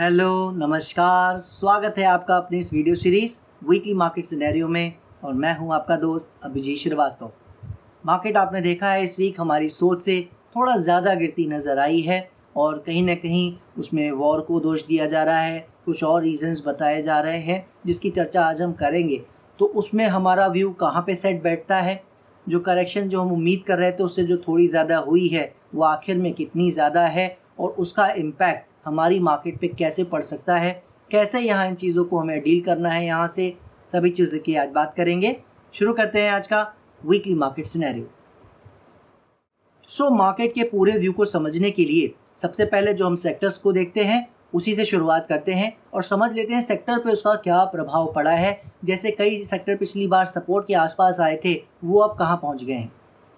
Hello, नमस्कार। स्वागत है आपका अपनी इस video series weekly market scenario में और मैं हूं आपका दोस्त अभिजीत श्रीवास्तव। मार्केट आपने देखा है इस वीक हमारी सोच से थोड़ा ज़्यादा गिरती नज़र आई है और कहीं ना कहीं उसमें वॉर को दोष दिया जा रहा है, कुछ और रीजंस बताए जा रहे हैं जिसकी चर्चा आज हम करेंगे। तो उसमें हमारा व्यू कहाँ पे सेट बैठता है, जो करेक्शन जो हम उम्मीद कर रहे थे उससे जो थोड़ी ज़्यादा हुई है वो आखिर में कितनी ज़्यादा है और उसका इम्पैक्ट हमारी मार्केट पे कैसे पड़ सकता है, कैसे यहाँ इन चीज़ों को हमें डील करना है, यहाँ से सभी चीज़ों की आज बात करेंगे। शुरू करते हैं आज का वीकली मार्केट सिनेरियो। मार्केट के पूरे व्यू को समझने के लिए सबसे पहले जो हम सेक्टर्स को देखते हैं उसी से शुरुआत करते हैं और समझ लेते हैं सेक्टर पे उसका क्या प्रभाव पड़ा है। जैसे कई सेक्टर पिछली बार सपोर्ट के आसपास आए थे, वो अब कहाँ पहुँच गए हैं।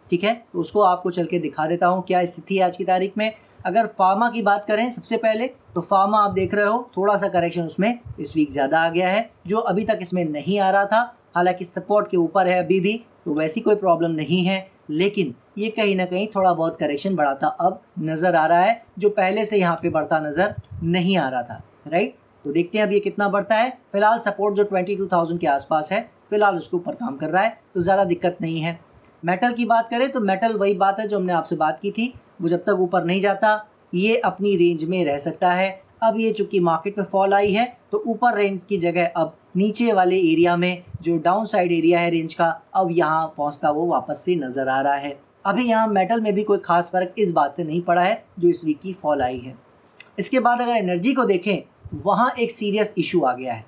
ठीक है, तो उसको आपको चल के दिखा देता हूँ क्या स्थिति है आज की तारीख में। अगर फार्मा की बात करें सबसे पहले, तो फार्मा आप देख रहे हो थोड़ा सा करेक्शन उसमें इस वीक ज़्यादा आ गया है, जो अभी तक इसमें नहीं आ रहा था। हालांकि सपोर्ट के ऊपर है अभी भी, तो वैसी कोई प्रॉब्लम नहीं है, लेकिन ये कहीं ना कहीं थोड़ा बहुत करेक्शन बढ़ाता अब नज़र आ रहा है, जो पहले से यहाँ पे बढ़ता नज़र नहीं आ रहा था। राइट, तो देखते हैं अब ये कितना बढ़ता है। फिलहाल सपोर्ट जो 22,000 के आसपास है, फिलहाल उसके ऊपर काम कर रहा है, तो ज़्यादा दिक्कत नहीं है। मेटल की बात करें तो मेटल वही बात है जो हमने आपसे बात की थी, वो जब तक ऊपर नहीं जाता ये अपनी रेंज में रह सकता है। अब ये चूंकि मार्केट में फॉल आई है तो ऊपर रेंज की जगह अब नीचे वाले एरिया में जो डाउन साइड एरिया है रेंज का, अब यहाँ पहुँचता वो वापस से नज़र आ रहा है। अभी यहाँ मेटल में भी कोई खास फर्क इस बात से नहीं पड़ा है जो इस वीक की फॉल आई है। इसके बाद अगर एनर्जी को देखें, वहाँ एक सीरियस इशू आ गया है।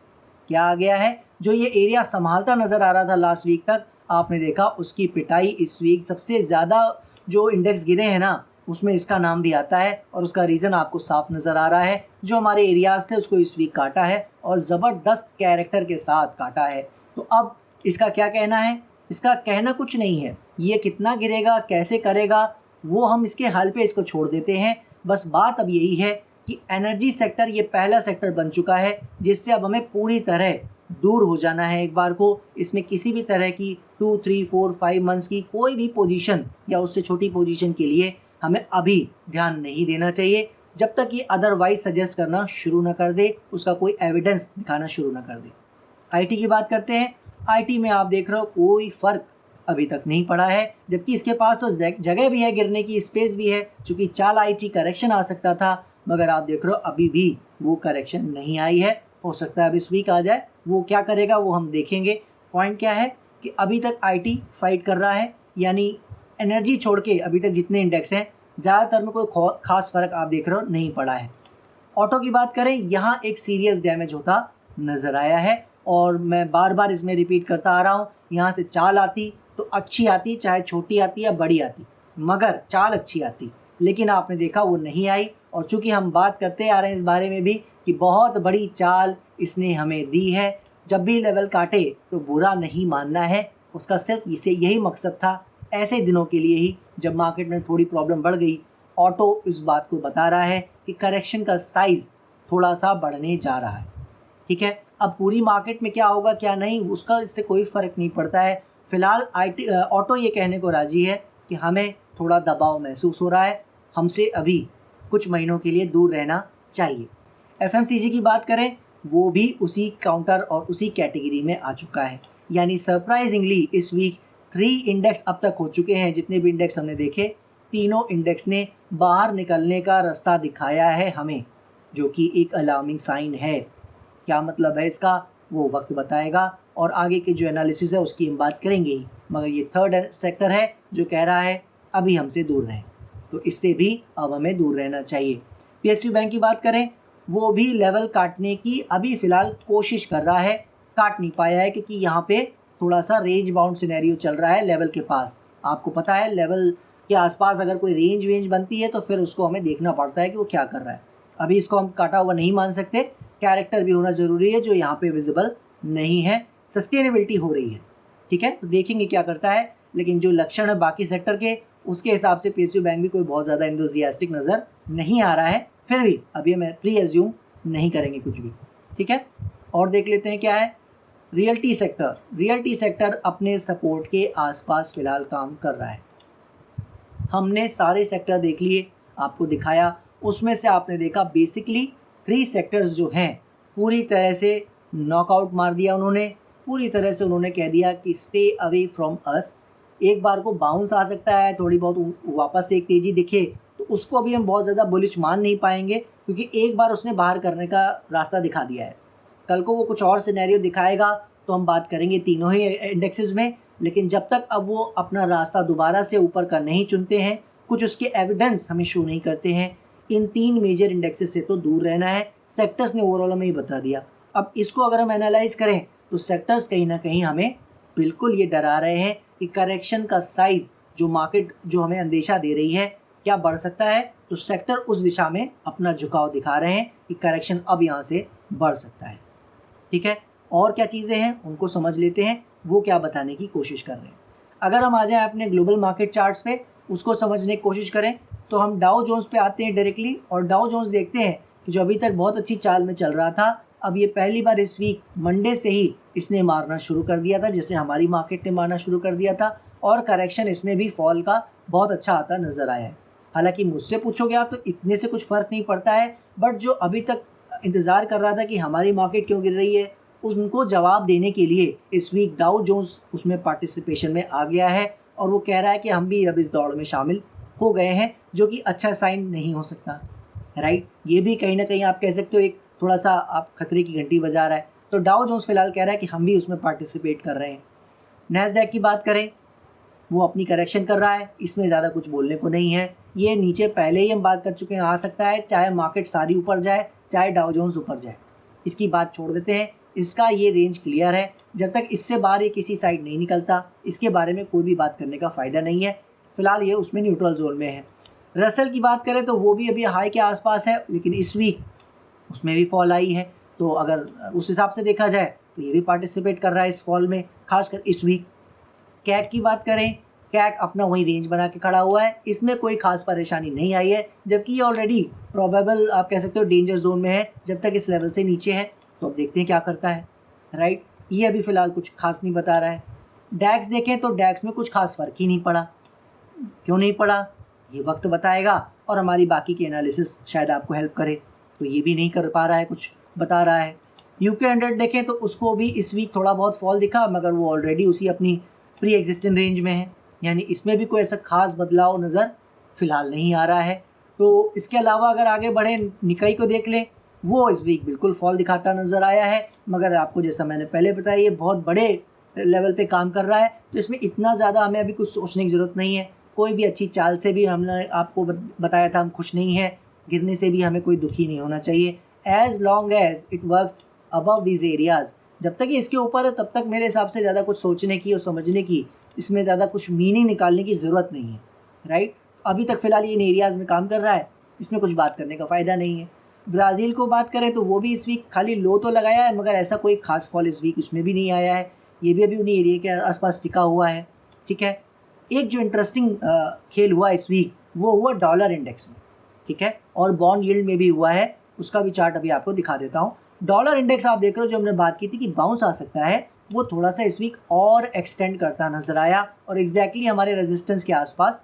क्या आ गया है? जो ये एरिया संभालता नज़र आ रहा था लास्ट वीक तक, आपने देखा उसकी पिटाई इस वीक सबसे ज़्यादा जो इंडेक्स गिरे हैं ना, उसमें इसका नाम भी आता है और उसका रीज़न आपको साफ नज़र आ रहा है। जो हमारे एरियाज़ थे उसको इस वीक काटा है और ज़बरदस्त कैरेक्टर के साथ काटा है। तो अब इसका क्या कहना है? इसका कहना कुछ नहीं है, ये कितना गिरेगा, कैसे करेगा, वो हम इसके हाल पे इसको छोड़ देते हैं। बस बात अब यही है कि एनर्जी सेक्टर ये पहला सेक्टर बन चुका है जिससे अब हमें पूरी तरह दूर हो जाना है एक बार को। इसमें किसी भी तरह की 2, 3, 4, 5 मंथ्स की कोई भी पोजीशन या उससे छोटी पोजीशन के लिए हमें अभी ध्यान नहीं देना चाहिए, जब तक ये अदरवाइज सजेस्ट करना शुरू ना कर दे, उसका कोई एविडेंस दिखाना शुरू ना कर दे। आईटी की बात करते हैं। आईटी में आप देख रहे हो कोई फ़र्क अभी तक नहीं पड़ा है, जबकि इसके पास तो जगह भी है गिरने की, स्पेस भी है। चूँकि चाल आई थी, करेक्शन आ सकता था, मगर आप देख रहे हो अभी भी वो करेक्शन नहीं आई है। हो सकता है अब इस वीक आ जाए, वो क्या करेगा वो हम देखेंगे। पॉइंट क्या है कि अभी तक आईटी फाइट कर रहा है, यानी एनर्जी छोड़ के अभी तक जितने इंडेक्स हैं ज़्यादातर में कोई खास फ़र्क आप देख रहे हो नहीं पड़ा है। ऑटो की बात करें, यहाँ एक सीरियस डैमेज होता नज़र आया है और मैं बार बार इसमें रिपीट करता आ रहा हूँ, यहाँ से चाल आती तो अच्छी आती, चाहे छोटी आती या बड़ी आती, मगर चाल अच्छी आती, लेकिन आपने देखा वो नहीं आई। और चूँकि हम बात करते आ रहे हैं इस बारे में भी कि बहुत बड़ी चाल इसने हमें दी है, जब भी लेवल काटे तो बुरा नहीं मानना है, उसका सिर्फ इसे यही मकसद था। ऐसे दिनों के लिए ही जब मार्केट में थोड़ी प्रॉब्लम बढ़ गई, ऑटो इस बात को बता रहा है कि करेक्शन का साइज़ थोड़ा सा बढ़ने जा रहा है। ठीक है, अब पूरी मार्केट में क्या होगा क्या नहीं, उसका इससे कोई फ़र्क नहीं पड़ता है। फिलहाल ऑटो ये कहने को राज़ी है कि हमें थोड़ा दबाव महसूस हो रहा है, हमसे अभी कुछ महीनों के लिए दूर रहना चाहिए। एफएमसीजी की बात करें, वो भी उसी काउंटर और उसी कैटेगरी में आ चुका है। यानी सरप्राइजिंगली इस वीक 3 इंडेक्स अब तक हो चुके हैं। जितने भी इंडेक्स हमने देखे, तीनों इंडेक्स ने बाहर निकलने का रास्ता दिखाया है हमें, जो कि एक अलार्मिंग साइन है। क्या मतलब है इसका, वो वक्त बताएगा और आगे के जो एनालिसिस है उसकी हम बात करेंगे ही। मगर ये थर्ड सेक्टर है जो कह रहा है अभी हमसे दूर रहें, तो इससे भी अब हमें दूर रहना चाहिए। पीएसयू बैंक की बात करें, वो भी लेवल काटने की अभी फ़िलहाल कोशिश कर रहा है, काट नहीं पाया है क्योंकि यहाँ पे थोड़ा सा रेंज बाउंड सिनेरियो चल रहा है लेवल के पास। आपको पता है लेवल के आसपास अगर कोई रेंज बनती है तो फिर उसको हमें देखना पड़ता है कि वो क्या कर रहा है। अभी इसको हम काटा हुआ नहीं मान सकते, कैरेक्टर भी होना ज़रूरी है जो यहाँ पे विजिबल नहीं है, सस्टेनेबिलिटी हो रही है। ठीक है, तो देखेंगे क्या करता है, लेकिन जो लक्षण है बाकी सेक्टर के, उसके हिसाब से पीएसयू बैंक भी कोई बहुत ज़्यादा एंथुसियास्टिक नज़र नहीं आ रहा है। फिर भी अभी हमें प्री एज्यूम नहीं करेंगे कुछ भी। ठीक है, और देख लेते हैं क्या है। रियल्टी सेक्टर अपने सपोर्ट के आसपास फ़िलहाल काम कर रहा है। हमने सारे सेक्टर देख लिए, आपको दिखाया, उसमें से आपने देखा बेसिकली 3 सेक्टर्स जो हैं पूरी तरह से नॉकआउट मार दिया उन्होंने, पूरी तरह से उन्होंने कह दिया कि स्टे अवे फ्रॉम अस। एक बार को बाउंस आ सकता है, थोड़ी बहुत वापस से एक तेज़ी दिखे तो उसको अभी हम बहुत ज़्यादा बुलिश मान नहीं पाएंगे, क्योंकि एक बार उसने बाहर करने का रास्ता दिखा दिया है। कल को वो कुछ और सिनेरियो दिखाएगा तो हम बात करेंगे तीनों ही इंडेक्सेस में, लेकिन जब तक अब वो अपना रास्ता दोबारा से ऊपर का नहीं चुनते हैं, कुछ उसके एविडेंस हमें शो नहीं करते हैं, इन 3 मेजर इंडेक्सेस से तो दूर रहना है। सेक्टर्स ने ओवरऑल हमें ही बता दिया। अब इसको अगर हम एनालाइज करें तो सेक्टर्स कहीं ना कहीं हमें बिल्कुल ये डरा रहे हैं कि करेक्शन का साइज़ जो मार्केट जो हमें अंदेशा दे रही है क्या बढ़ सकता है, तो सेक्टर उस दिशा में अपना झुकाव दिखा रहे हैं कि करेक्शन अब यहाँ से बढ़ सकता है। ठीक है, और क्या चीज़ें हैं उनको समझ लेते हैं, वो क्या बताने की कोशिश कर रहे हैं। अगर हम आ जाएं अपने ग्लोबल मार्केट चार्ट्स पे, उसको समझने की कोशिश करें तो हम डाउ जोन्स पे आते हैं डायरेक्टली, और डाउ जोन्स देखते हैं कि जो अभी तक बहुत अच्छी चाल में चल रहा था, अब ये पहली बार इस वीक मंडे से ही इसने मारना शुरू कर दिया था, जैसे हमारी मार्केट ने मारना शुरू कर दिया था, और करेक्शन इसमें भी फॉल का बहुत अच्छा आता नज़र आया है। हालांकि मुझसे पूछोगे आप तो इतने से कुछ फ़र्क नहीं पड़ता है, बट जो अभी तक इंतज़ार कर रहा था कि हमारी मार्केट क्यों गिर रही है, उनको जवाब देने के लिए इस वीक डाउ जोन्स उसमें पार्टिसिपेशन में आ गया है, और वो कह रहा है कि हम भी अब इस दौड़ में शामिल हो गए हैं, जो कि अच्छा साइन नहीं हो सकता, राइट। ये भी कहीं ना कहीं आप कह सकते हो एक थोड़ा सा आप खतरे की घंटी बजा रहा है। तो डाउ जोन्स फिलहाल कह रहा है कि हम भी उसमें पार्टिसिपेट कर रहे हैं। नैस्डैक की बात करें, वो अपनी करेक्शन कर रहा है, इसमें ज़्यादा कुछ बोलने को नहीं है। ये नीचे पहले ही हम बात कर चुके हैं, आ सकता है, चाहे मार्केट सारी ऊपर जाए चाहे डाउ जोन्स ऊपर जाए, इसकी बात छोड़ देते हैं। इसका ये रेंज क्लियर है, जब तक इससे बाहर ये किसी साइड नहीं निकलता इसके बारे में कोई भी बात करने का फ़ायदा नहीं है। फिलहाल ये उसमें न्यूट्रल जोन में है। रसल की बात करें तो वो भी अभी हाई के आसपास है, लेकिन इस वीक उसमें भी फॉल आई है, तो अगर उस हिसाब से देखा जाए तो ये भी पार्टिसिपेट कर रहा है इस फॉल में, खासकर इस वीक। कैक की बात करें, कैक अपना वही रेंज बना के खड़ा हुआ है, इसमें कोई खास परेशानी नहीं आई है, जबकि ये ऑलरेडी प्रोबेबल आप कह सकते हो डेंजर जोन में है जब तक इस लेवल से नीचे है। तो अब देखते हैं क्या करता है, राइट। ये अभी फ़िलहाल कुछ खास नहीं बता रहा है। डैक्स देखें तो डैक्स में कुछ खास फ़र्क ही नहीं पड़ा। क्यों नहीं पड़ा ये वक्त बताएगा, और हमारी बाकी की एनालिसिस शायद आपको हेल्प करे। तो ये भी नहीं कर पा रहा है, कुछ बता रहा है। यूके 100 देखें तो उसको भी इस वीक थोड़ा बहुत फॉल दिखा, मगर वो ऑलरेडी उसी अपनी प्री एग्जिस्टेंट रेंज में है, यानी इसमें भी कोई ऐसा खास बदलाव नज़र फ़िलहाल नहीं आ रहा है। तो इसके अलावा अगर आगे बढ़े, निकाई को देख लें, वो इस वीक बिल्कुल फॉल दिखाता नज़र आया है, मगर आपको जैसा मैंने पहले बताया ये बहुत बड़े लेवल पे काम कर रहा है, तो इसमें इतना ज़्यादा हमें अभी कुछ सोचने की ज़रूरत नहीं है। कोई भी अच्छी चाल से भी हमने आपको बताया था हम खुश नहीं हैं, गिरने से भी हमें कोई दुखी नहीं होना चाहिए। As long as it works above these areas, जब तक ये इसके ऊपर है तब तक मेरे हिसाब से ज़्यादा कुछ सोचने की और समझने की, इसमें ज़्यादा कुछ मीनिंग निकालने की ज़रूरत नहीं है, राइट। अभी तक फ़िलहाल ये इन एरियाज़ में काम कर रहा है, इसमें कुछ बात करने का फ़ायदा नहीं है। ब्राज़ील को बात करें तो वो भी इस वीक खाली लो तो लगाया है, मगर ऐसा कोई खास फॉल इस वीक उसमें भी नहीं आया है, ये भी अभी उन्हीं एरिया के आसपास टिका हुआ है। ठीक है, एक जो इंटरेस्टिंग खेल हुआ इस वीक वो हुआ डॉलर इंडेक्स में, ठीक है, और बॉन्ड यील्ड में भी हुआ है, उसका भी चार्ट अभी आपको दिखा देता हूँ। डॉलर इंडेक्स आप देख रहे हो, जो हमने बात की थी कि बाउंस आ सकता है, वो थोड़ा सा इस वीक और एक्सटेंड करता नजर आया और एग्जैक्टली हमारे रेजिस्टेंस के आसपास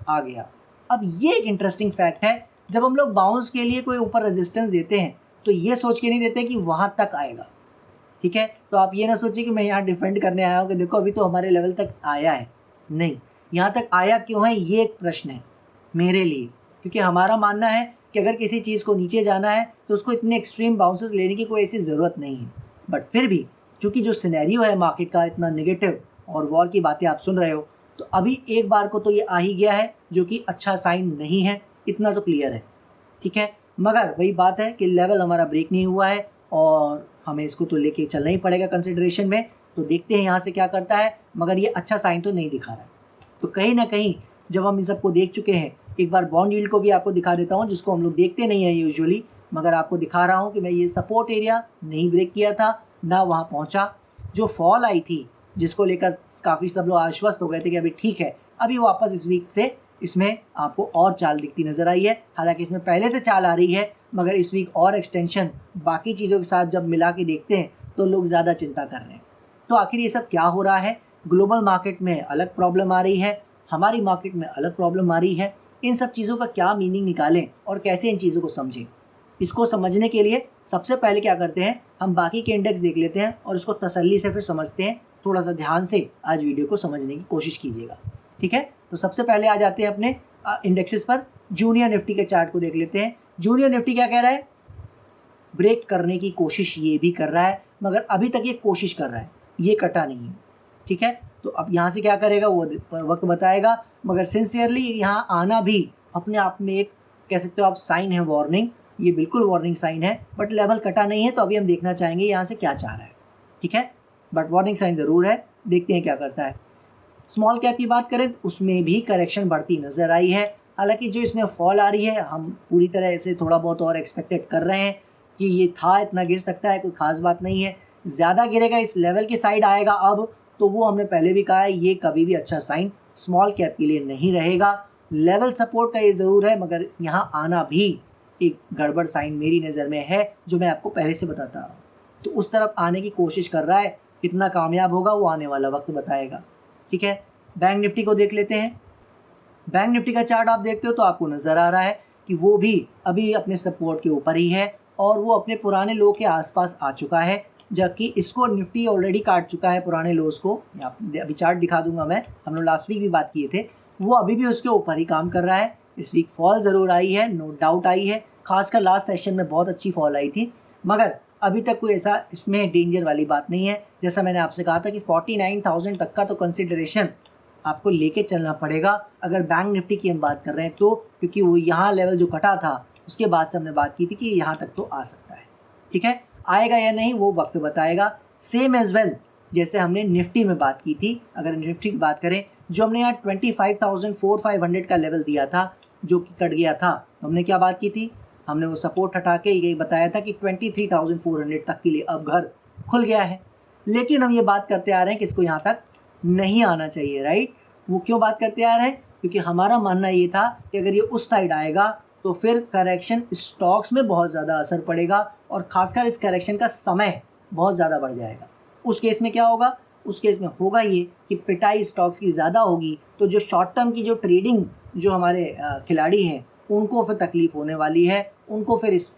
आ गया। अब ये एक इंटरेस्टिंग फैक्ट है, जब हम लोग बाउंस के लिए कोई ऊपर रेजिस्टेंस देते हैं तो ये सोच के नहीं देते कि वहाँ तक आएगा, ठीक है। तो आप ये ना सोचिए कि मैं यहाँ डिफेंड करने आया हूँ कि देखो अभी तो हमारे लेवल तक आया है, नहीं, यहाँ तक आया क्यों है ये एक प्रश्न है मेरे लिए, क्योंकि हमारा मानना है कि अगर किसी चीज़ को नीचे जाना है तो उसको इतने एक्सट्रीम बाउंसेस लेने की कोई ऐसी ज़रूरत नहीं है। बट फिर भी चूँकि जो सिनेरियो है मार्केट का इतना नेगेटिव और वॉर की बातें आप सुन रहे हो, तो अभी एक बार को तो ये आ ही गया है, जो कि अच्छा साइन नहीं है, इतना तो क्लियर है, ठीक है। मगर वही बात है कि लेवल हमारा ब्रेक नहीं हुआ है और हमें इसको तो लेके चलना ही पड़ेगा कंसिडरेशन में। तो देखते हैं यहाँ से क्या करता है, मगर ये अच्छा साइन तो नहीं दिखा रहा है। तो कहीं ना कहीं जब हम इन सबको देख चुके हैं, एक बार बॉन्ड यील्ड को भी आपको दिखा देता हूँ, जिसको हम लोग देखते नहीं है यूजुअली, मगर आपको दिखा रहा हूँ कि मैं ये सपोर्ट एरिया नहीं ब्रेक किया था, ना वहाँ पहुँचा। जो फॉल आई थी जिसको लेकर काफ़ी सब लोग आश्वस्त हो गए थे कि अभी ठीक है, अभी वापस इस वीक से इसमें आपको और चाल दिखती नज़र आई है। हालांकि इसमें पहले से चाल आ रही है, मगर इस वीक और एक्सटेंशन बाकी चीज़ों के साथ जब मिला के देखते हैं तो लोग ज़्यादा चिंता कर रहे हैं। तो आखिर ये सब क्या हो रहा है? ग्लोबल मार्केट में अलग प्रॉब्लम आ रही है, हमारी मार्केट में अलग प्रॉब्लम आ रही है। इन सब चीज़ों का क्या मीनिंग निकालें और कैसे इन चीज़ों को समझें, इसको समझने के लिए सबसे पहले क्या करते हैं, हम बाकी के इंडेक्स देख लेते हैं और इसको तसल्ली से फिर समझते हैं। थोड़ा सा ध्यान से आज वीडियो को समझने की कोशिश कीजिएगा, ठीक है। तो सबसे पहले आ जाते हैं अपने इंडेक्सेस पर। जूनियर निफ्टी के चार्ट को देख लेते हैं। जूनियर निफ्टी क्या कह रहा है, ब्रेक करने की कोशिश ये भी कर रहा है, मगर अभी तक ये कोशिश कर रहा है, ये कटा नहीं है, ठीक है। तो अब यहाँ से क्या करेगा वो वक्त बताएगा, मगर सिंसियरली यहाँ आना भी अपने आप में एक कह सकते हो आप साइन है, वार्निंग, ये बिल्कुल वार्निंग साइन है। बट लेवल कटा नहीं है, तो अभी हम देखना चाहेंगे यहाँ से क्या चाह रहा है, ठीक है। बट वार्निंग साइन ज़रूर है, देखते हैं क्या करता है। स्मॉल कैप की बात करें तो उसमें भी करेक्शन बढ़ती नज़र आई है। हालांकि जो इसमें फॉल आ रही है, हम पूरी तरह से थोड़ा बहुत और एक्सपेक्टेड कर रहे हैं कि ये था, इतना गिर सकता है, कोई ख़ास बात नहीं है। ज़्यादा गिरेगा, इस लेवल की साइड आएगा अब, तो वो हमने पहले भी कहा है, ये कभी भी अच्छा साइन स्मॉल कैप के लिए नहीं रहेगा। लेवल सपोर्ट का ये ज़रूर है, मगर यहाँ आना भी एक गड़बड़ साइन मेरी नज़र में है, जो मैं आपको पहले से बताता हूँ। तो उस तरफ आने की कोशिश कर रहा है, कितना कामयाब होगा वो आने वाला वक्त बताएगा, ठीक है। बैंक निफ्टी को देख लेते हैं। बैंक निफ्टी का चार्ट आप देखते हो तो आपको नज़र आ रहा है कि वो भी अभी अपने सपोर्ट के ऊपर ही है और वो अपने पुराने लो के आसपास आ चुका है, जबकि इसको निफ्टी ऑलरेडी काट चुका है पुराने लोस को। अभी चार्ट दिखा दूंगा मैं, हम लोग लास्ट वीक भी बात किए थे। वो अभी भी उसके ऊपर ही काम कर रहा है। इस वीक फॉल ज़रूर आई है, नो डाउट आई है, खासकर लास्ट सेशन में बहुत अच्छी फॉल आई थी, मगर अभी तक कोई ऐसा इसमें डेंजर वाली बात नहीं है। जैसा मैंने आपसे कहा था कि 49,000 तक का तो कंसिडरेशन आपको लेके चलना पड़ेगा अगर बैंक निफ्टी की हम बात कर रहे हैं तो, क्योंकि वो यहाँ लेवल जो कटा था उसके बाद से हमने बात की थी कि यहाँ तक तो आ सकता है, ठीक है। आएगा या नहीं वो वक्त बताएगा। सेम एज़ वेल जैसे हमने निफ्टी में बात की थी, अगर निफ्टी की बात करें, जो हमने यहाँ 25,500 का लेवल दिया था जो कि कट गया था, तो हमने क्या बात की थी, हमने वो सपोर्ट हटा के ये बताया था कि 23,400 तक के लिए अब घर खुल गया है। लेकिन हम ये बात करते आ रहे हैं कि इसको यहाँ तक नहीं आना चाहिए, राइट। वो क्यों बात करते आ रहे हैं, क्योंकि हमारा मानना ये था कि अगर ये उस साइड आएगा तो फिर करेक्शन स्टॉक्स में बहुत ज़्यादा असर पड़ेगा और ख़ासकर इस करेक्शन का समय बहुत ज़्यादा बढ़ जाएगा। उस केस में क्या होगा, उस केस में होगा ये कि पिटाई स्टॉक्स की ज़्यादा होगी, तो जो शॉर्ट टर्म की जो ट्रेडिंग जो हमारे खिलाड़ी हैं उनको फिर तकलीफ़ होने वाली है, उनको फिर इस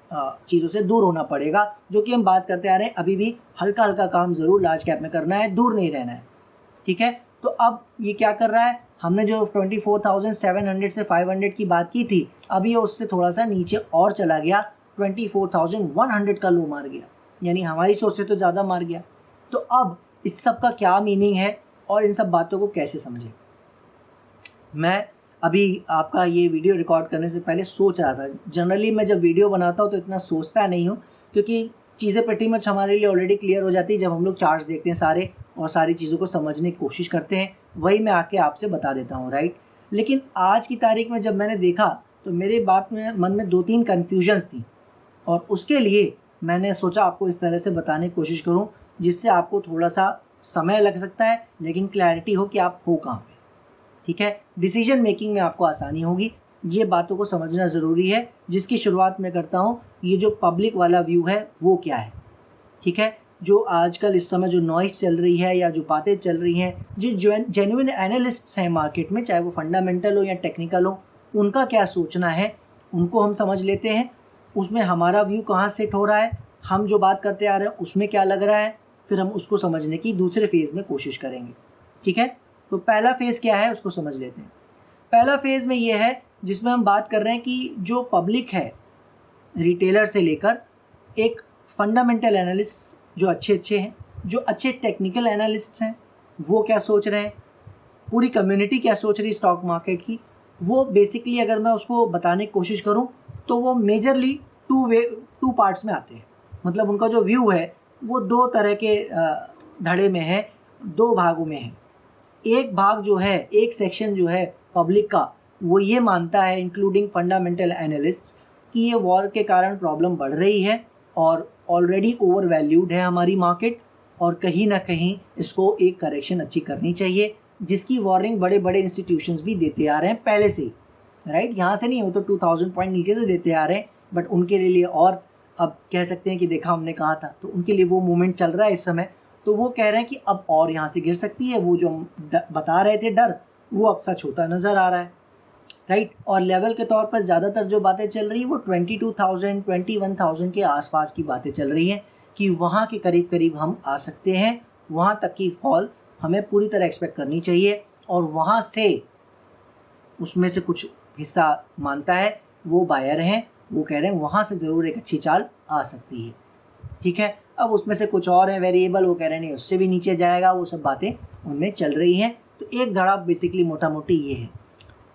चीज़ों से दूर होना पड़ेगा, जो कि हम बात करते आ रहे हैं। अभी भी हल्का हल्का काम ज़रूर लार्ज कैप में करना है, दूर नहीं रहना है, ठीक है। तो अब ये क्या कर रहा है, हमने जो 24,700 से 500 की बात की थी, अब ये उससे थोड़ा सा नीचे और चला गया, 24,100 का लो मार गया, यानी हमारी सोच से तो ज़्यादा मार गया। तो अब इस सब का क्या मीनिंग है और इन सब बातों को कैसे समझें। मैं अभी आपका ये वीडियो रिकॉर्ड करने से पहले सोच रहा था, जनरली मैं जब वीडियो बनाता हूँ तो इतना सोचता नहीं हूँ, क्योंकि चीज़ें pretty much हमारे लिए ऑलरेडी क्लियर हो जाती है जब हम लोग चार्ट्स देखते हैं सारे और सारी चीज़ों को समझने की कोशिश करते हैं, वही मैं आके आपसे बता देता हूँ, राइट। लेकिन आज की तारीख में जब मैंने देखा तो मेरे बात में मन में 2-3 कन्फ्यूजन्स थी और उसके लिए मैंने सोचा आपको इस तरह से बताने की कोशिश करूँ जिससे आपको थोड़ा सा समय लग सकता है लेकिन क्लैरिटी हो कि आप हो कहाँ पे, ठीक है। डिसीजन मेकिंग में आपको आसानी होगी, ये बातों को समझना ज़रूरी है। जिसकी शुरुआत मैं करता हूँ, ये जो पब्लिक वाला व्यू है वो क्या है, ठीक है। जो आजकल इस समय जो नॉइस चल रही है या जो बातें चल रही हैं, जो जेन्युइन एनालिस्ट्स हैं मार्केट में, चाहे वो फंडामेंटल हो या टेक्निकल हो, उनका क्या सोचना है उनको हम समझ लेते हैं। उसमें हमारा व्यू कहाँ सेट हो रहा है, हम जो बात करते आ रहे हैं उसमें क्या लग रहा है, फिर हम उसको समझने की दूसरे फेज़ में कोशिश करेंगे, ठीक है। तो पहला फेज़ क्या है उसको समझ लेते हैं। पहला फेज़ में ये है जिसमें हम बात कर रहे हैं कि जो पब्लिक है, रिटेलर से लेकर एक फंडामेंटल एनालिस्ट जो अच्छे हैं, जो अच्छे टेक्निकल एनालिस्ट्स हैं, वो क्या सोच रहे हैं, पूरी कम्युनिटी क्या सोच रही है स्टॉक मार्केट की, वो बेसिकली अगर मैं उसको बताने की कोशिश करूं तो वो मेजरली टू पार्ट्स में आते हैं। मतलब उनका जो व्यू है वो दो तरह के धड़े में है, दो भागों में है। एक भाग जो है, एक सेक्शन जो है पब्लिक का, वो ये मानता है इंक्लूडिंग फंडामेंटल एनालिस्ट कि ये वॉर के कारण प्रॉब्लम बढ़ रही है और ऑलरेडी ओवर वैल्यूड है हमारी मार्केट और कहीं ना कहीं इसको एक करेक्शन अच्छी करनी चाहिए, जिसकी वार्निंग बड़े बड़े इंस्टीट्यूशंस भी देते आ रहे हैं पहले से ही, राइट। यहाँ से नहीं, वो तो 2000 पॉइंट नीचे से देते आ रहे हैं, बट उनके लिए और अब कह सकते हैं कि देखा हमने कहा था, तो उनके लिए वो मूवमेंट चल रहा है इस समय। तो वो कह रहे हैं कि अब और यहाँ से गिर सकती है, वो जो हम बता रहे थे डर, वो अब सच होता नज़र आ रहा है। राइट। और लेवल के तौर पर ज़्यादातर जो बातें चल रही हैं वो 22,000 21,000 के आसपास की बातें चल रही हैं कि वहाँ के करीब करीब हम आ सकते हैं। वहाँ तक की फॉल हमें पूरी तरह एक्सपेक्ट करनी चाहिए और वहाँ से उसमें से कुछ हिस्सा मानता है वो बायर हैं, वो कह रहे हैं वहाँ से ज़रूर एक अच्छी चाल आ सकती है। ठीक है, अब उसमें से कुछ और हैं वेरिएबल, वो कह रहे हैं नहीं उससे भी नीचे जाएगा, वो सब बातें उनमें चल रही हैं। तो एक धड़ा बेसिकली मोटा मोटी ये है।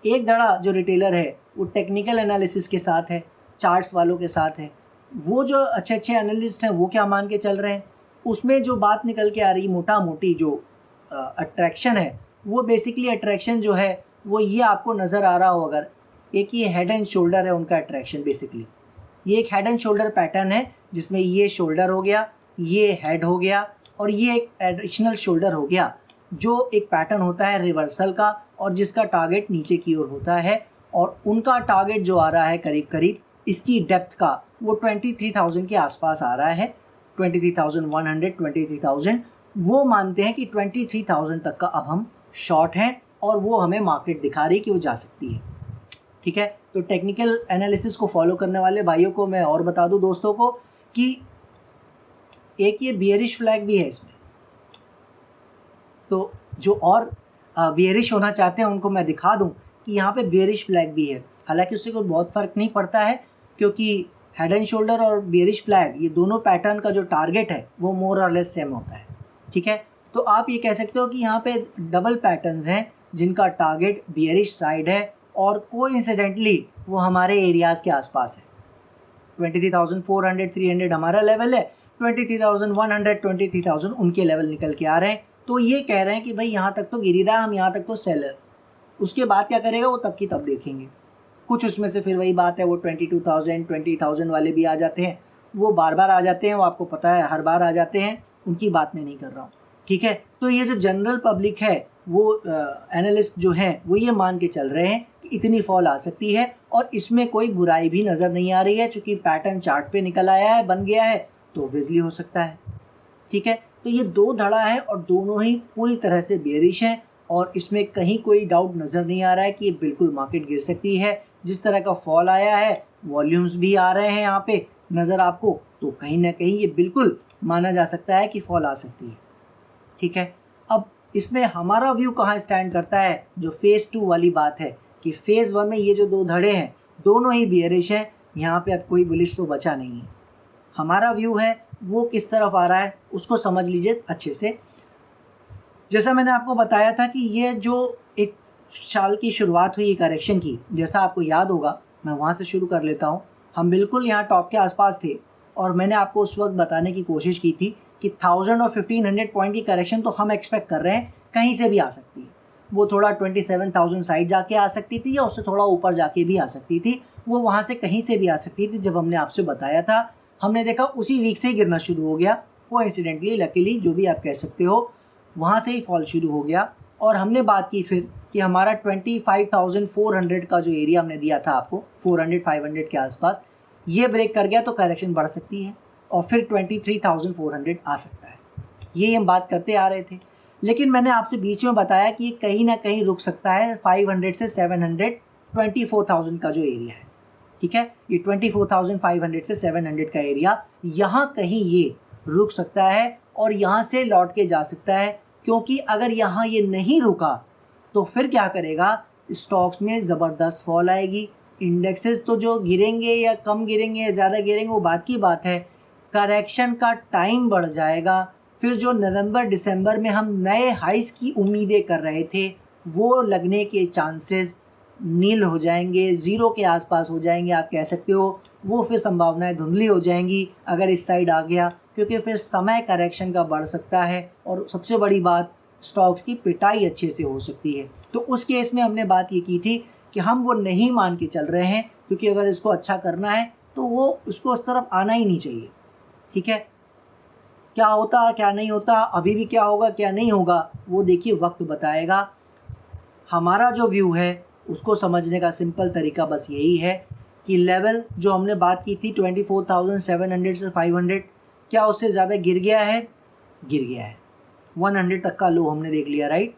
एक धड़ा जो रिटेलर है वो टेक्निकल एनालिसिस के साथ है, चार्ट्स वालों के साथ है। वो जो अच्छे अच्छे एनालिस्ट हैं वो क्या मान के चल रहे हैं, उसमें जो बात निकल के आ रही मोटा मोटी जो अट्रैक्शन है, वो बेसिकली अट्रैक्शन जो है वो ये आपको नज़र आ रहा हो, अगर एक ये हेड एंड शोल्डर है उनका अट्रैक्शन, बेसिकली ये एक हेड एंड शोल्डर पैटर्न है जिसमें ये शोल्डर हो गया, ये हेड हो गया और ये एक एडिशनल शोल्डर हो गया, जो एक पैटर्न होता है रिवर्सल का और जिसका टारगेट नीचे की ओर होता है। और उनका टारगेट जो आ रहा है करीब करीब इसकी डेप्थ का वो 23,000 के आसपास आ रहा है, 23,100 23,000। वो मानते हैं कि 23,000 तक का अब हम शॉर्ट हैं और वो हमें मार्केट दिखा रही है कि वो जा सकती है। ठीक है, तो टेक्निकल एनालिसिस को फॉलो करने वाले भाइयों को मैं और बता दूं दोस्तों को कि एक ये बियरिश फ्लैग भी है इसमें, तो जो और बियरिश होना चाहते हैं उनको मैं दिखा दूं कि यहाँ पे बियरिश फ्लैग भी है। हालांकि उससे कोई बहुत फ़र्क नहीं पड़ता है क्योंकि हेड एंड शोल्डर और बियरिश फ्लैग ये दोनों पैटर्न का जो टारगेट है वो मोर और लेस सेम होता है। ठीक है, तो आप ये कह सकते हो कि यहाँ पे डबल पैटर्न्स हैं जिनका टारगेट बियरिश साइड है और कोइंसिडेंटली वो हमारे एरियाज़ के आसपास है। 23,400 300 हमारा लेवल है, 23,100 23,000 उनके लेवल निकल के आ रहे हैं। तो ये कह रहे हैं कि भाई यहाँ तक तो गिर ही रहा है, हम यहाँ तक तो सेलर, उसके बाद क्या करेगा वो तब की तब देखेंगे। कुछ उसमें से फिर वही बात है, वो 22,000 20,000 वाले भी आ जाते हैं, वो बार बार आ जाते हैं, वो आपको पता है हर बार आ जाते हैं, उनकी बात मैं नहीं कर रहा हूँ। ठीक है, तो ये जो जनरल पब्लिक है वो एनालिस्ट जो हैं वो ये मान के चल रहे हैं कि इतनी फॉल आ सकती है और इसमें कोई बुराई भी नज़र नहीं आ रही है, चूँकि पैटर्न चार्ट पे निकल आया है, बन गया है, तो ऑब्वियसली हो सकता है। ठीक है, तो ये दो धड़ा है और दोनों ही पूरी तरह से बेरिश हैं और इसमें कहीं कोई डाउट नज़र नहीं आ रहा है कि ये बिल्कुल मार्केट गिर सकती है। जिस तरह का फॉल आया है, वॉल्यूम्स भी आ रहे हैं यहाँ पे नज़र आपको, तो कहीं ना कहीं ये बिल्कुल माना जा सकता है कि फॉल आ सकती है। ठीक है, अब इसमें हमारा व्यू कहाँ स्टैंड करता है, जो फेज़ 2 वाली बात है कि फेज़ 1 में ये जो दो धड़े हैं दोनों ही बियरिश हैं, यहाँ पे अब कोई बुलिश तो बचा नहीं है। हमारा व्यू है वो किस तरफ आ रहा है उसको समझ लीजिए अच्छे से। जैसा मैंने आपको बताया था कि ये जो एक साल की शुरुआत हुई करेक्शन की, जैसा आपको याद होगा, मैं वहाँ से शुरू कर लेता हूँ। हम बिल्कुल यहाँ टॉप के आसपास थे और मैंने आपको उस वक्त बताने की कोशिश की थी कि 1000 और 1500 पॉइंट की करेक्शन तो हम एक्सपेक्ट कर रहे हैं, कहीं से भी आ सकती है। वो थोड़ा 27,000 साइड जाके आ सकती थी या उससे थोड़ा ऊपर जाके भी आ सकती थी, वो वहाँ से कहीं से भी आ सकती थी। जब हमने आपसे बताया था, हमने देखा उसी वीक से ही गिरना शुरू हो गया, कोइंसिडेंटली, लकीली, जो भी आप कह सकते हो, वहाँ से ही फॉल शुरू हो गया। और हमने बात की फिर कि हमारा 25,400 का जो एरिया हमने दिया था आपको, 400-500 के आसपास, ये ब्रेक कर गया तो करेक्शन बढ़ सकती है और फिर 23,400 आ सकता है। ये हम बात करते आ रहे थे, लेकिन मैंने आपसे बीच में बताया कि ये कहीं ना कहीं रुक सकता है 500 से 700, 24,000 का जो एरिया है। ठीक है, ये 24,500 से 700 का एरिया, यहाँ कहीं ये रुक सकता है और यहाँ से लौट के जा सकता है, क्योंकि अगर यहाँ ये नहीं रुका तो फिर क्या करेगा, स्टॉक्स में ज़बरदस्त फॉल आएगी। इंडेक्सेस तो जो गिरेंगे या कम गिरेंगे या ज़्यादा गिरेंगे वो बात की बात है, करेक्शन का टाइम बढ़ जाएगा। फिर जो नवंबर दिसंबर में हम नए हाइस की उम्मीदें कर रहे थे वो लगने के चांसेस नील हो जाएंगे, ज़ीरो के आसपास हो जाएंगे, आप कह सकते हो। वो फिर संभावनाएं धुंधली हो जाएंगी अगर इस साइड आ गया, क्योंकि फिर समय करेक्शन का बढ़ सकता है और सबसे बड़ी बात, स्टॉक्स की पिटाई अच्छे से हो सकती है। तो उस केस में हमने बात ये की थी कि हम वो नहीं मान के चल रहे हैं, क्योंकि अगर इसको अच्छा करना है तो वो उसको उस तरफ आना ही नहीं चाहिए। ठीक है, क्या होता क्या नहीं होता, अभी भी क्या होगा क्या नहीं होगा, वो देखिए वक्त बताएगा। हमारा जो व्यू है उसको समझने का सिंपल तरीका बस यही है कि लेवल जो हमने बात की थी 24,700 से 500, क्या उससे ज़्यादा गिर गया है? गिर गया है। 100 तक का लो हमने देख लिया, राइट।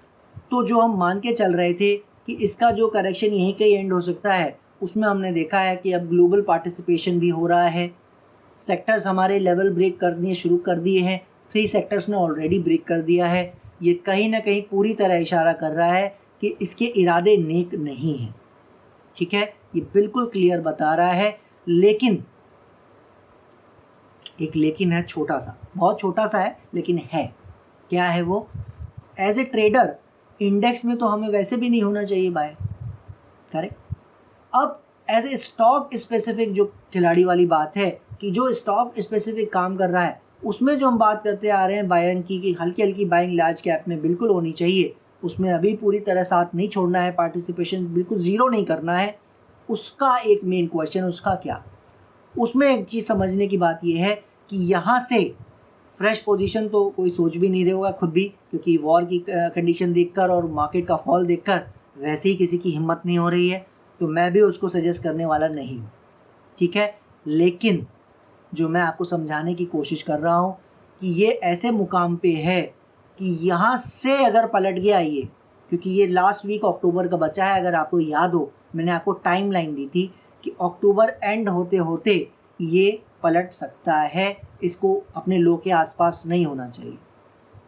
तो जो हम मान के चल रहे थे कि इसका जो करेक्शन यहीं कहीं एंड हो सकता है, उसमें हमने देखा है कि अब ग्लोबल पार्टिसिपेशन भी हो रहा है, सेक्टर्स हमारे लेवल ब्रेक करने शुरू कर दिए हैं, 3 सेक्टर्स ने ऑलरेडी ब्रेक कर दिया है। ये कहीं ना कहीं पूरी तरह इशारा कर रहा है कि इसके इरादे नेक नहीं हैं, ठीक है, ये बिल्कुल क्लियर बता रहा है। लेकिन एक लेकिन है, छोटा सा, बहुत छोटा सा है लेकिन है। क्या है वो? एज ए ट्रेडर इंडेक्स में तो हमें वैसे भी नहीं होना चाहिए बाय, करेक्ट। अब एज ए स्टॉक स्पेसिफिक जो खिलाड़ी वाली बात है कि जो स्टॉक स्पेसिफिक काम कर रहा है, उसमें जो हम बात करते आ रहे हैं बाइंग की कि हल्की हल्की बाइंग लार्ज कैप में बिल्कुल होनी चाहिए, उसमें अभी पूरी तरह साथ नहीं छोड़ना है, पार्टिसिपेशन बिल्कुल ज़ीरो नहीं करना है। उसका एक मेन क्वेश्चन, उसका क्या, उसमें एक चीज़ समझने की बात यह है कि यहाँ से फ्रेश पोजीशन तो कोई सोच भी नहीं रहा होगा खुद भी, क्योंकि वॉर की कंडीशन देखकर और मार्केट का फॉल देखकर वैसे ही किसी की हिम्मत नहीं हो रही है, तो मैं भी उसको सजेस्ट करने वाला नहीं हूँ, ठीक है। लेकिन जो मैं आपको समझाने की कोशिश कर रहा हूँ कि ये ऐसे मुकाम पे है कि यहाँ से अगर पलट गया ये, क्योंकि ये लास्ट वीक अक्टूबर का बचा है, अगर आपको याद हो मैंने आपको टाइमलाइन दी थी कि अक्टूबर एंड होते होते ये पलट सकता है, इसको अपने लो के आसपास नहीं होना चाहिए।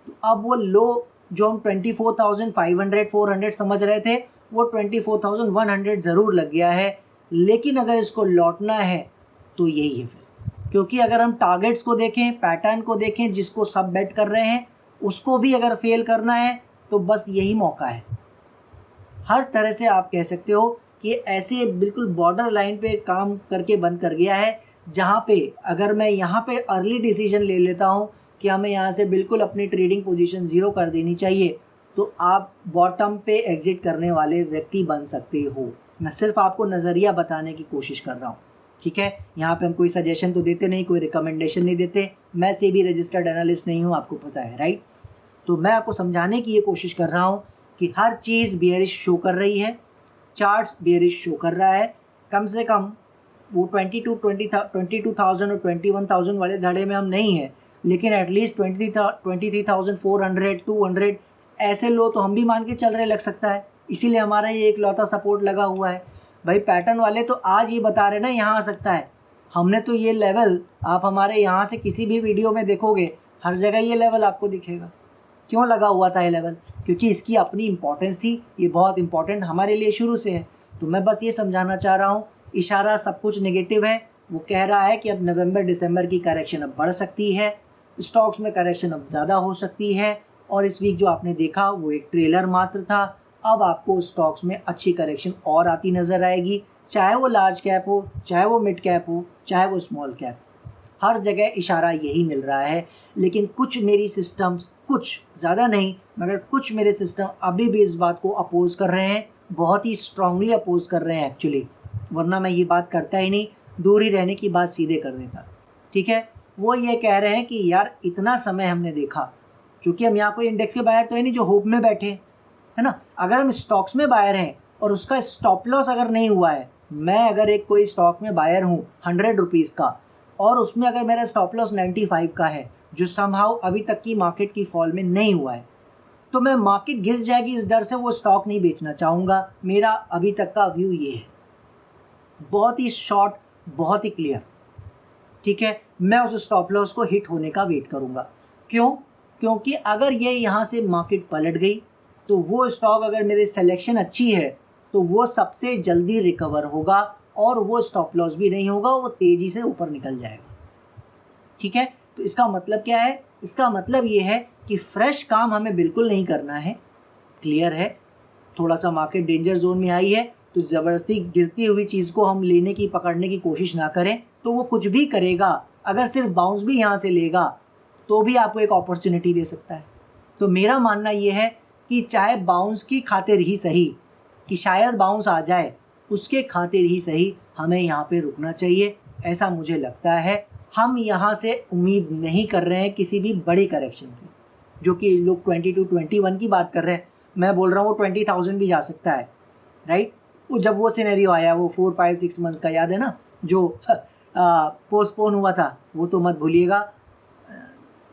तो अब वो लो जो हम 24,500 400 समझ रहे थे, वो 24,100 ज़रूर लग गया है। लेकिन अगर इसको लौटना है तो यही है फिर, क्योंकि अगर हम टारगेट्स को देखें, पैटर्न को देखें, जिसको सब बेट कर रहे हैं, उसको भी अगर फेल करना है तो बस यही मौका है। हर तरह से आप कह सकते हो कि ऐसे बिल्कुल बॉर्डर लाइन पे काम करके बंद कर गया है, जहाँ पे अगर मैं यहाँ पे अर्ली डिसीजन ले लेता हूँ कि हमें यहाँ से बिल्कुल अपनी ट्रेडिंग पोजीशन ज़ीरो कर देनी चाहिए, तो आप बॉटम पे एग्जिट करने वाले व्यक्ति बन सकते हो। मैं सिर्फ आपको नज़रिया बताने की कोशिश कर रहा हूँ, ठीक है। यहाँ पे हम कोई सजेशन तो देते नहीं, कोई रिकमेंडेशन नहीं देते, मैं सेबी रजिस्टर्ड एनालिस्ट नहीं हूँ, आपको पता है, राइट। तो मैं आपको समझाने की ये कोशिश कर रहा हूँ कि हर चीज़ बियरिश शो कर रही है, चार्ट्स बियरिश शो कर रहा है। कम से कम वो 22,000 और 21,000 वाले धड़े में हम नहीं हैं, लेकिन एटलीस्ट 23,400 200 ऐसे लो तो हम भी मान के चल रहे लग सकता है। इसीलिए हमारा ये एक लौता सपोर्ट लगा हुआ है भाई। पैटर्न वाले तो आज ये बता रहे ना यहाँ आ सकता है, हमने तो ये लेवल, आप हमारे यहाँ से किसी भी वीडियो में देखोगे हर जगह ये लेवल आपको दिखेगा। क्यों लगा हुआ था ये लेवल? क्योंकि इसकी अपनी इम्पोर्टेंस थी, ये बहुत इंपॉर्टेंट हमारे लिए शुरू से है। तो मैं बस ये समझाना चाह रहा हूँ, इशारा सब कुछ नेगेटिव है। वो कह रहा है कि अब नवंबर दिसंबर की करेक्शन अब बढ़ सकती है, स्टॉक्स में करेक्शन अब ज़्यादा हो सकती है, और इस वीक जो आपने देखा वो एक ट्रेलर मात्र था। अब आपको स्टॉक्स में अच्छी करेक्शन और आती नज़र आएगी, चाहे वो लार्ज कैप हो, चाहे वो मिड कैप हो, चाहे वो स्मॉल कैप, हर जगह इशारा यही मिल रहा है। लेकिन कुछ मेरी सिस्टम्स, कुछ ज़्यादा नहीं मगर कुछ मेरे सिस्टम अभी भी इस बात को अपोज कर रहे हैं, बहुत ही स्ट्रांगली अपोज कर रहे हैं एक्चुअली, वरना मैं ये बात करता ही नहीं, दूर ही रहने की बात सीधे कर देता, ठीक है। वो ये कह रहे हैं कि यार इतना समय हमने देखा, क्योंकि हम यहाँ कोई इंडेक्स के बायर तो है नहीं जो होप में बैठे, है ना। अगर हम स्टॉक्स में बायर हैं और उसका स्टॉप लॉस अगर नहीं हुआ है, मैं अगर एक कोई स्टॉक में बायर हूँ 100 रुपीज़ का, और उसमें अगर मेरा स्टॉप लॉस 95 का है, जो समहाउ अभी तक की मार्केट की फॉल में नहीं हुआ है, तो मैं मार्केट गिर जाएगी इस डर से वो स्टॉक नहीं बेचना चाहूँगा। मेरा अभी तक का व्यू ये है, बहुत ही शॉर्ट, बहुत ही क्लियर, ठीक है। मैं उस स्टॉप लॉस को हिट होने का वेट करूँगा। क्यों? क्योंकि अगर ये यहाँ से मार्केट पलट गई तो वो स्टॉक, अगर मेरी सिलेक्शन अच्छी है तो वो सबसे जल्दी रिकवर होगा, और वो स्टॉप लॉस भी नहीं होगा, वो तेज़ी से ऊपर निकल जाएगा, ठीक है। तो इसका मतलब क्या है? इसका मतलब ये है कि फ्रेश काम हमें बिल्कुल नहीं करना है, क्लियर है। थोड़ा सा मार्केट डेंजर जोन में आई है तो ज़बरदस्ती गिरती हुई चीज़ को हम लेने की, पकड़ने की कोशिश ना करें, तो वो कुछ भी करेगा, अगर सिर्फ बाउंस भी यहाँ से लेगा तो भी आपको एक अपॉर्चुनिटी दे सकता है। तो मेरा मानना ये है कि चाहे बाउंस की खातिर ही सही, कि शायद बाउंस आ जाए, उसके खातिर ही सही हमें यहाँ पे रुकना चाहिए, ऐसा मुझे लगता है। हम यहाँ से उम्मीद नहीं कर रहे हैं किसी भी बड़ी करेक्शन की, जो कि लोग 22-21 की बात कर रहे हैं, मैं बोल रहा हूँ वो 20,000 भी जा सकता है, राइट। वो जब वो सिनेरियो आया, वो 4-5-6 मंथ्स का याद है ना, जो पोस्टपोन हुआ था, वो तो मत भूलिएगा,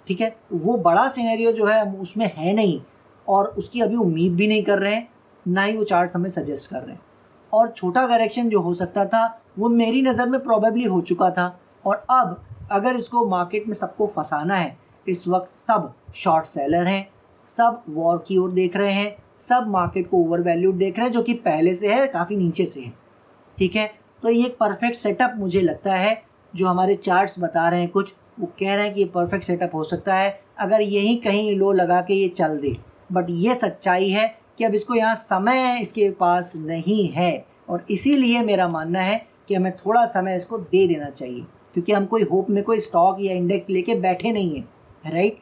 ठीक है। वो बड़ा सिनेरियो जो है उसमें है नहीं, और उसकी अभी उम्मीद भी नहीं कर रहे हैं। ना ही वो चार्ट्स हमें सजेस्ट कर रहे हैं। और छोटा करेक्शन जो हो सकता था वो मेरी नज़र में प्रॉबेबली हो चुका था। और अब अगर इसको मार्केट में सबको फंसाना है, इस वक्त सब शॉर्ट सेलर हैं, सब वॉर की ओर देख रहे हैं, सब मार्केट को ओवर वैल्यूड देख रहे हैं, जो कि पहले से है, काफ़ी नीचे से है। ठीक है, तो ये एक परफेक्ट सेटअप मुझे लगता है। जो हमारे चार्ट्स बता रहे हैं कुछ, वो कह रहे हैं कि ये परफेक्ट सेटअप हो सकता है अगर यही कहीं लो लगा के ये चल दे। बट ये सच्चाई है कि अब इसको यहाँ समय इसके पास नहीं है, और इसीलिए मेरा मानना है कि हमें थोड़ा समय इसको दे देना चाहिए, क्योंकि हम कोई होप में कोई स्टॉक या इंडेक्स लेके बैठे नहीं हैं, राइट।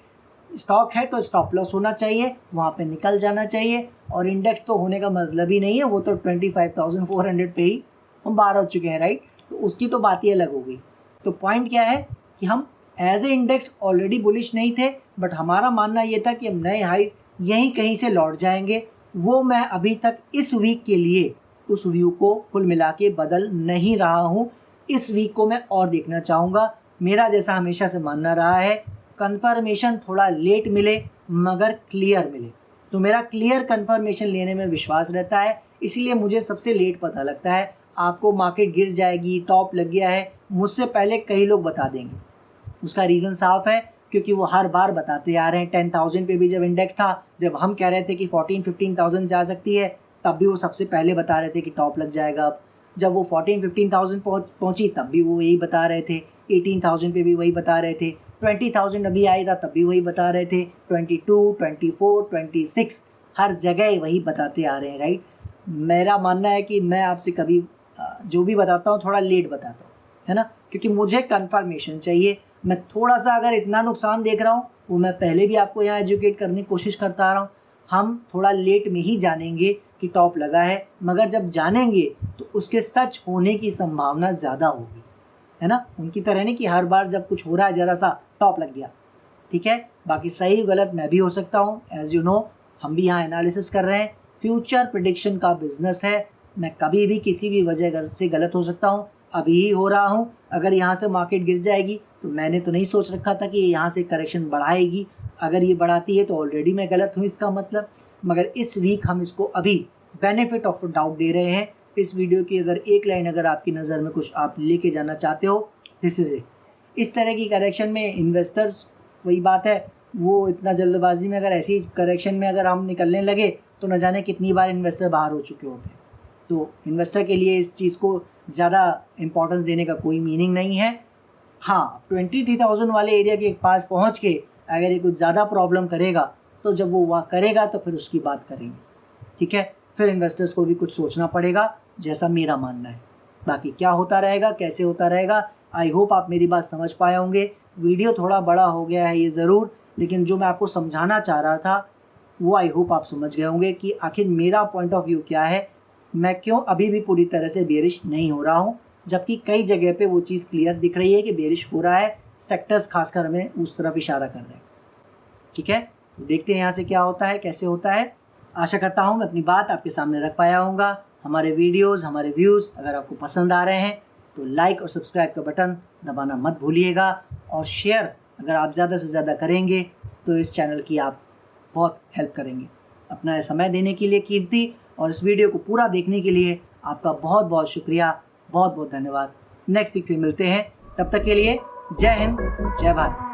स्टॉक है तो स्टॉप लॉस होना चाहिए, वहाँ पे निकल जाना चाहिए, और इंडेक्स तो होने का मतलब ही नहीं है, वो तो 25,400 पे ही हम बाहर हो चुके हैं, राइट। तो उसकी तो बात ही अलग हो गई। तो पॉइंट क्या है कि हम as a index already bullish नहीं थे, बट हमारा मानना ये था कि हम नए हाइज यहीं कहीं से लौट जाएंगे। वो मैं अभी तक इस वीक के लिए उस व्यू को कुल मिला के बदल नहीं रहा हूँ। इस वीक को मैं और देखना चाहूँगा। मेरा जैसा हमेशा से मानना रहा है, कंफर्मेशन थोड़ा लेट मिले मगर क्लियर मिले। तो मेरा क्लियर कंफर्मेशन लेने में विश्वास रहता है, इसीलिए मुझे सबसे लेट पता लगता है। आपको मार्केट गिर जाएगी, टॉप लग गया है, मुझसे पहले कई लोग बता देंगे। उसका रीज़न साफ है, क्योंकि वो हर बार बताते आ रहे हैं। 10,000 पे भी जब इंडेक्स था, जब हम कह रहे थे कि 14-15,000 जा सकती है, तब भी वो सबसे पहले बता रहे थे कि टॉप लग जाएगा। अब जब वो 14-15,000 पहुंची, तब भी वो यही बता रहे थे। 18,000 पे भी वही बता रहे थे। 20,000 अभी आई था, तब भी वही बता रहे थे। 22, 24, 26 हर जगह वही बताते आ रहे हैं, राइट। मेरा मानना है कि मैं आपसे कभी जो भी बताता हूँ थोड़ा लेट बताता हूँ, है ना, क्योंकि मुझे कंफर्मेशन चाहिए। मैं थोड़ा सा अगर इतना नुकसान देख रहा हूँ, वो मैं पहले भी आपको यहाँ एजुकेट करने की कोशिश करता आ रहा हूँ। हम थोड़ा लेट में ही जानेंगे कि टॉप लगा है, मगर जब जानेंगे तो उसके सच होने की संभावना ज़्यादा होगी, है ना। उनकी तरह नहीं कि हर बार जब कुछ हो रहा है ज़रा सा टॉप लग गया, ठीक है। बाकी सही गलत मैं भी हो सकता हूँ, एज़ यू नो। हम भी यहाँ एनालिसिस कर रहे हैं, फ्यूचर प्रेडिक्शन का बिजनेस है। मैं कभी भी किसी भी वजह से गलत हो सकता हूँ। अभी ही हो रहा हूँ। अगर यहाँ से मार्केट गिर जाएगी तो मैंने तो नहीं सोच रखा था कि यहाँ से करेक्शन बढ़ाएगी। अगर ये बढ़ाती है तो ऑलरेडी मैं गलत हूँ इसका मतलब। मगर इस वीक हम इसको अभी बेनिफिट ऑफ डाउट दे रहे हैं। इस वीडियो की अगर एक लाइन अगर आपकी नज़र में कुछ आप लेके जाना चाहते हो, दिस इज़ इट। इस तरह की करेक्शन में इन्वेस्टर्स, वही बात है, वो इतना जल्दबाजी में अगर ऐसी करेक्शन में अगर हम निकलने लगे तो न जाने कितनी बार इन्वेस्टर बाहर हो चुके होते हैं। तो इन्वेस्टर के लिए इस चीज़ को ज़्यादा इम्पोर्टेंस देने का कोई मीनिंग नहीं है। हाँ, 23,000 वाले एरिया के पास पहुंच के अगर ये कुछ ज़्यादा प्रॉब्लम करेगा तो जब वो वहाँ करेगा तो फिर उसकी बात करेंगे, ठीक है। फिर इन्वेस्टर्स को भी कुछ सोचना पड़ेगा, जैसा मेरा मानना है। बाकी क्या होता रहेगा, कैसे होता रहेगा, आई होप आप मेरी बात समझ पाए होंगे। वीडियो थोड़ा बड़ा हो गया है ये ज़रूर, लेकिन जो मैं आपको समझाना चाह रहा था वो आई होप आप समझ गए होंगे कि आखिर मेरा पॉइंट ऑफ व्यू क्या है। मैं क्यों अभी भी पूरी तरह से बेरिश नहीं हो रहा हूँ, जबकि कई जगह पे वो चीज़ क्लियर दिख रही है कि बेरिश हो रहा है। सेक्टर्स खासकर हमें उस तरफ इशारा कर रहे हैं, ठीक है। देखते हैं यहाँ से क्या होता है, कैसे होता है। आशा करता हूँ मैं अपनी बात आपके सामने रख पाया होऊंगा। हमारे वीडियोज़, हमारे व्यूज़ अगर आपको पसंद आ रहे हैं तो लाइक और सब्सक्राइब का बटन दबाना मत भूलिएगा, और शेयर अगर आप ज़्यादा से ज़्यादा करेंगे तो इस चैनल की आप बहुत हेल्प करेंगे। अपना समय देने के लिए कीमती, और इस वीडियो को पूरा देखने के लिए आपका बहुत बहुत शुक्रिया, बहुत बहुत धन्यवाद। नेक्स्ट वीक फिर मिलते हैं, तब तक के लिए जय हिंद, जय भारत।